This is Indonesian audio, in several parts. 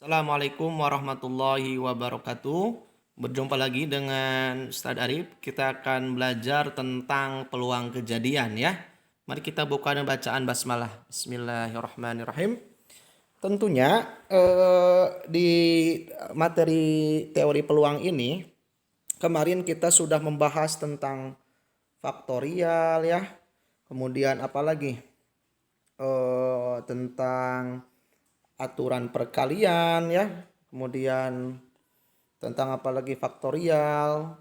Assalamualaikum warahmatullahi wabarakatuh. Berjumpa lagi dengan Ustadz Arif. Kita akan belajar tentang peluang kejadian ya. Mari kita buka dengan bacaan basmalah. Bismillahirrahmanirrahim. Tentunya di materi teori peluang ini kemarin kita sudah membahas tentang faktorial ya. Kemudian apalagi tentang aturan perkalian ya, kemudian tentang apa lagi faktorial,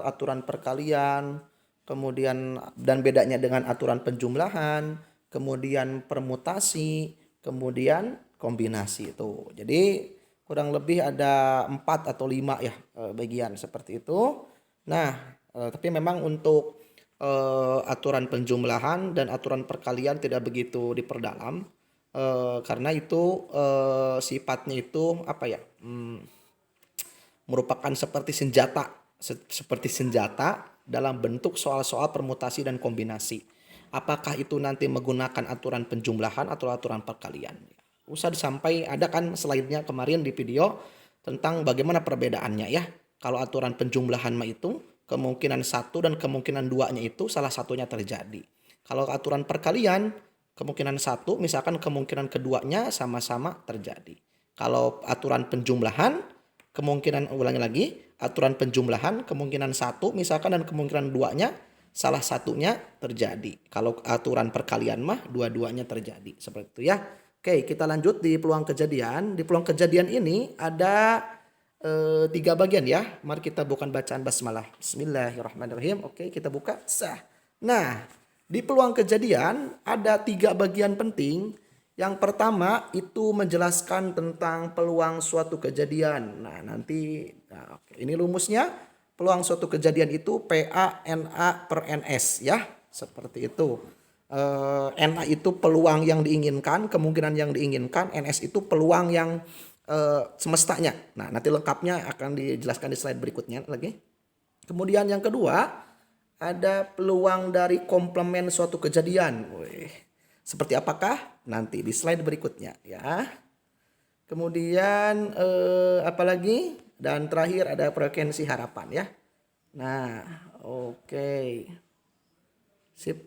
aturan perkalian, kemudian dan bedanya dengan aturan penjumlahan, kemudian permutasi, kemudian kombinasi itu. Jadi kurang lebih ada 4 atau 5 ya bagian seperti itu. Nah, tapi memang untuk aturan penjumlahan dan aturan perkalian tidak begitu diperdalam. Karena itu sifatnya itu apa ya, merupakan seperti senjata dalam bentuk soal-soal permutasi dan kombinasi. Apakah itu nanti menggunakan aturan penjumlahan atau aturan perkalian? Usah sampai ada kan slide-nya kemarin di video tentang bagaimana perbedaannya ya. Kalau aturan penjumlahan mah itu kemungkinan 1 dan kemungkinan 2-nya itu salah satunya terjadi. Kalau aturan perkalian kemungkinan 1 misalkan kemungkinan keduanya sama-sama terjadi. Kalau aturan penjumlahan kemungkinan aturan penjumlahan kemungkinan 1 misalkan dan kemungkinan 2-nya salah satunya terjadi. Kalau aturan perkalian mah dua-duanya terjadi. Seperti itu ya. Oke, kita lanjut di peluang kejadian. Di peluang kejadian ini ada 3 bagian ya. Mari kita buka bacaan basmalah. Bismillahirrahmanirrahim. Oke, kita buka. Sah. Nah, di peluang kejadian ada 3 bagian penting. Yang pertama itu menjelaskan tentang peluang suatu kejadian. Nah ini rumusnya. Peluang suatu kejadian itu PA NA per NS ya. Seperti itu. NA itu peluang yang diinginkan, kemungkinan yang diinginkan. NS itu peluang yang semestanya. Nah nanti lengkapnya akan dijelaskan di slide berikutnya lagi. Kemudian yang kedua, ada peluang dari komplement suatu kejadian. Seperti apakah? Nanti di slide berikutnya ya. Kemudian apalagi? Dan terakhir ada frekuensi harapan ya. Nah, oke. Sip.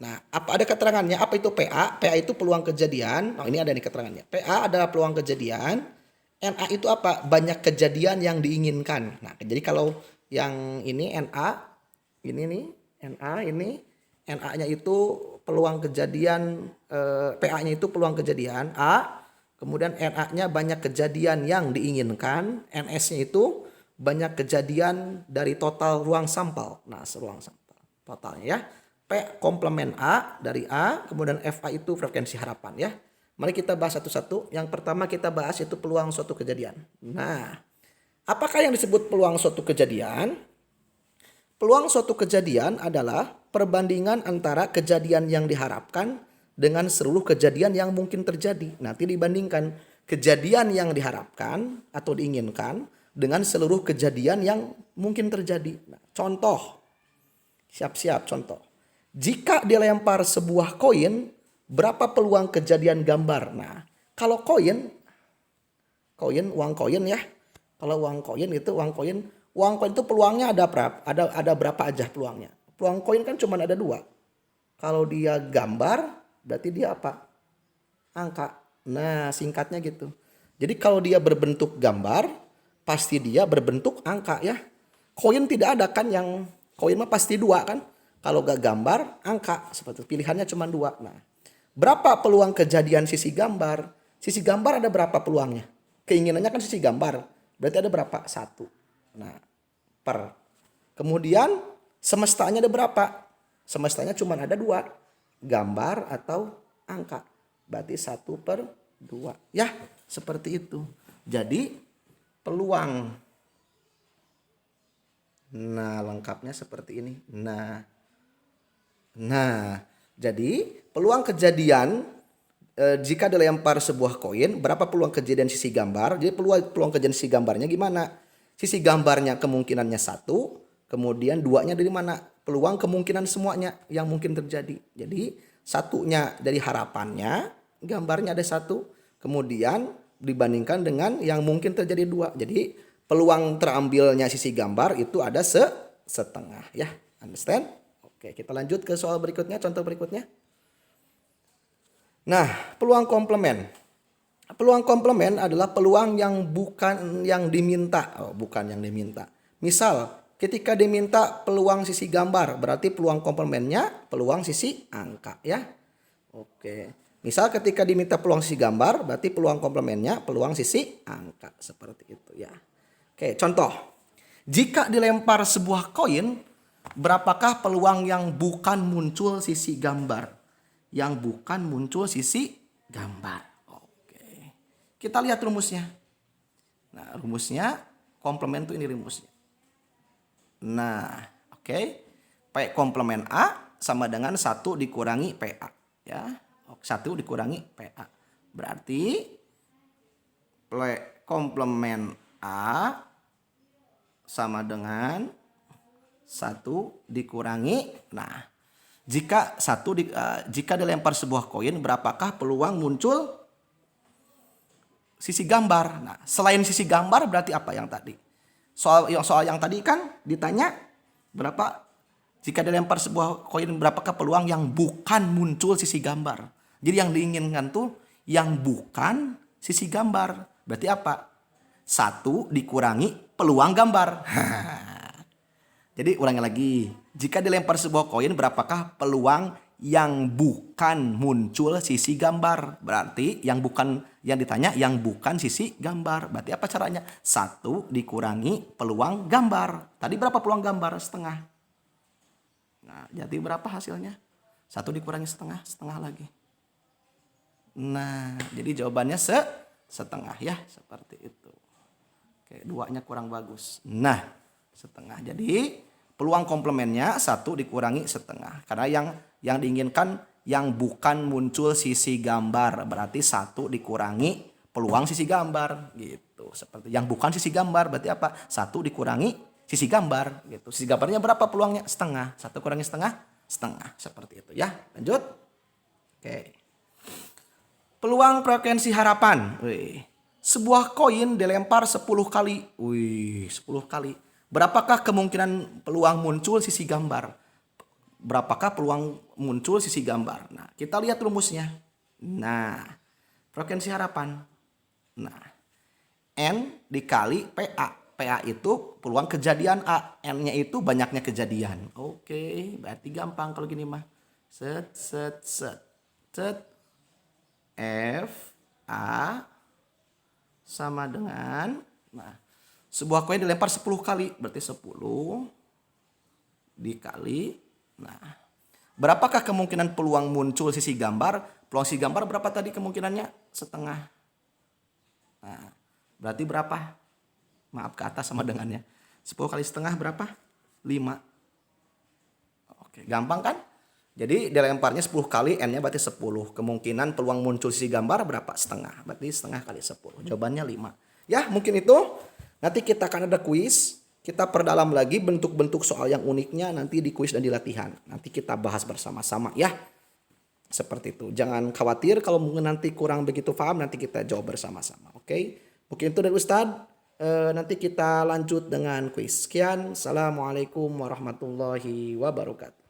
Nah, apa ada keterangannya? Apa itu PA? PA itu peluang kejadian. Oh, ini ada nih keterangannya. PA adalah peluang kejadian. NA itu apa? Banyak kejadian yang diinginkan. Nah, jadi kalau yang ini NA, ini nih NA-nya itu peluang kejadian, PA-nya itu peluang kejadian A, kemudian NA-nya banyak kejadian yang diinginkan, NS-nya itu banyak kejadian dari total ruang sampel. Nah, ruang sampel totalnya ya. P komplement A dari A, kemudian FA itu frekuensi harapan ya. Mari kita bahas satu-satu. Yang pertama kita bahas itu peluang suatu kejadian. Nah, apakah yang disebut peluang suatu kejadian? Peluang suatu kejadian adalah perbandingan antara kejadian yang diharapkan dengan seluruh kejadian yang mungkin terjadi. Nanti dibandingkan kejadian yang diharapkan atau diinginkan dengan seluruh kejadian yang mungkin terjadi. Nah, contoh, siap-siap contoh. Jika dilempar sebuah koin, berapa peluang kejadian gambar? Nah, kalau koin uang koin ya. Kalau uang koin itu peluangnya ada berapa? Ada berapa aja peluangnya? Peluang koin kan cuma ada 2. Kalau dia gambar, berarti dia apa? Angka. Nah, singkatnya gitu. Jadi kalau dia berbentuk gambar, pasti dia berbentuk angka ya. Koin tidak ada kan yang koin mah pasti 2 kan? Kalau gak gambar, angka. Seperti itu. Pilihannya cuma 2. Nah, berapa peluang kejadian sisi gambar? Sisi gambar ada berapa peluangnya? Keinginannya kan sisi gambar. Berarti ada berapa? 1. Nah, per. Kemudian semestanya ada berapa? Semestanya cuma ada 2. Gambar atau angka. Berarti 1/2. Ya, seperti itu. Jadi peluang. Nah, lengkapnya seperti ini. Nah, jadi peluang kejadian jika dilempar sebuah koin, berapa peluang kejadian sisi gambar? Jadi peluang kejadian sisi gambarnya gimana? Sisi gambarnya kemungkinannya 1, kemudian 2-nya dari mana? Peluang kemungkinan semuanya yang mungkin terjadi. Jadi 1-nya dari harapannya, gambarnya ada 1, kemudian dibandingkan dengan yang mungkin terjadi 2. Jadi peluang terambilnya sisi gambar itu ada setengah ya. Understand? Oke, kita lanjut ke soal berikutnya, contoh berikutnya. Nah, peluang komplement. Peluang komplement adalah peluang yang bukan yang diminta. Bukan yang diminta. Misal, ketika diminta peluang sisi gambar, berarti peluang komplementnya peluang sisi angka ya. Oke. Misal ketika diminta peluang sisi gambar, berarti peluang komplementnya peluang sisi angka. Seperti itu ya. Oke, contoh. Jika dilempar sebuah koin, berapakah peluang yang bukan muncul sisi gambar? Yang bukan muncul sisi gambar. Oke. Kita lihat rumusnya. Nah, rumusnya komplement itu ini rumusnya. Nah, oke. P komplement A sama dengan 1 dikurangi PA. Ya, 1 dikurangi PA. Berarti P komplement A sama dengan 1 dikurangi. Nah, jika dilempar sebuah koin, berapakah peluang muncul sisi gambar? Nah, selain sisi gambar berarti apa yang tadi? Soal yang tadi kan ditanya berapa jika dilempar sebuah koin, berapakah peluang yang bukan muncul sisi gambar. Jadi yang diinginkan tuh yang bukan sisi gambar. Berarti apa? 1 dikurangi peluang gambar. Jadi ulangi lagi. Jika dilempar sebuah koin, berapakah peluang yang bukan muncul sisi gambar? Berarti yang ditanya yang bukan sisi gambar. Berarti apa caranya? 1 dikurangi peluang gambar. Tadi berapa peluang gambar? Setengah. Nah, jadi berapa hasilnya? 1 dikurangi setengah, setengah lagi. Nah, jadi jawabannya setengah ya, seperti itu. Oke, 2-nya kurang bagus. Nah, setengah. Jadi peluang komplementnya 1 dikurangi setengah. Karena yang diinginkan yang bukan muncul sisi gambar. Berarti 1 dikurangi peluang sisi gambar. Gitu. Seperti yang bukan sisi gambar berarti apa? 1 dikurangi sisi gambar. Gitu. Sisi gambarnya berapa peluangnya? Setengah. 1 kurangi setengah? Setengah. Seperti itu ya. Lanjut. Oke. Peluang frekuensi harapan. Sebuah koin dilempar 10 kali. 10 kali. Berapakah kemungkinan peluang muncul sisi gambar? Berapakah peluang muncul sisi gambar? Nah, kita lihat rumusnya. Nah, frekuensi harapan. Nah, N dikali PA. PA itu peluang kejadian A. N-nya itu banyaknya kejadian. Oke, berarti gampang kalau gini mah. Set. F A sama dengan, nah, sebuah koin dilempar 10 kali, berarti 10 dikali. Nah, berapakah kemungkinan peluang muncul sisi gambar? Peluang sisi gambar berapa tadi kemungkinannya? Setengah. Nah, berarti berapa? Maaf, ke atas sama dengannya. 10 kali setengah berapa? 5. Oke, gampang kan? Jadi dilemparnya 10 kali, N-nya berarti 10. Kemungkinan peluang muncul sisi gambar berapa? Setengah. Berarti setengah kali 10. Jawabannya 5. Ya, mungkin itu. Nanti kita akan ada kuis. Kita perdalam lagi bentuk-bentuk soal yang uniknya nanti di kuis dan di latihan. Nanti kita bahas bersama-sama ya. Seperti itu. Jangan khawatir kalau mungkin nanti kurang begitu paham, nanti kita jawab bersama-sama. Oke? Mungkin itu dari Ustadz. Nanti kita lanjut dengan kuis. Sekian. Assalamualaikum warahmatullahi wabarakatuh.